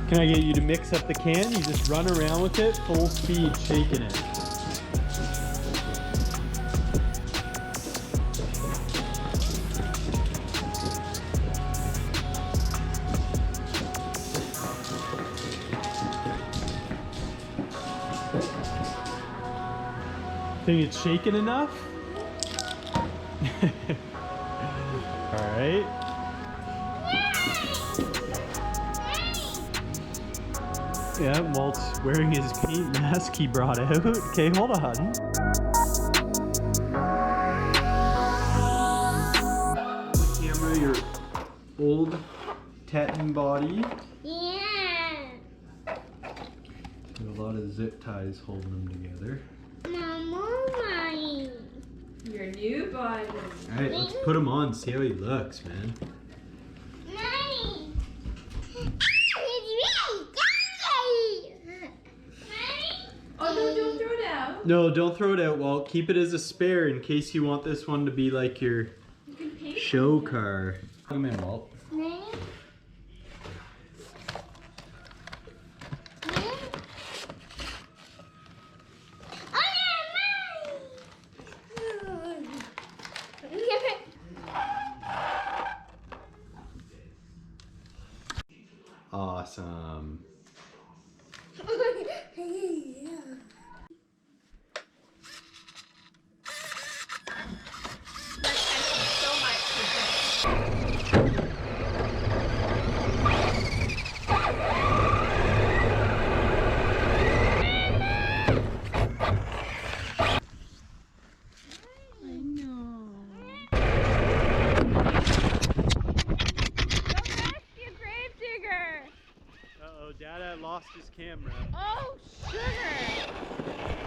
Can I get you to mix up the can? You just run around with it, full speed, shaking it. Think it's shaken enough? All right. Yeah, Walt's wearing his paint mask he brought out. Okay, hold on. Camera, your old Teton body. Yeah. Got a lot of zip ties holding them together. Mama. Your new body. Alright, let's put him on, see how he looks, man. Oh no, don't throw it out. No, don't throw it out, Walt. Keep it as a spare in case you want this one to be like your You can paint show it. car. Come in, Walt. Awesome. So much for Uh-oh, Dada lost his camera. Oh, sugar!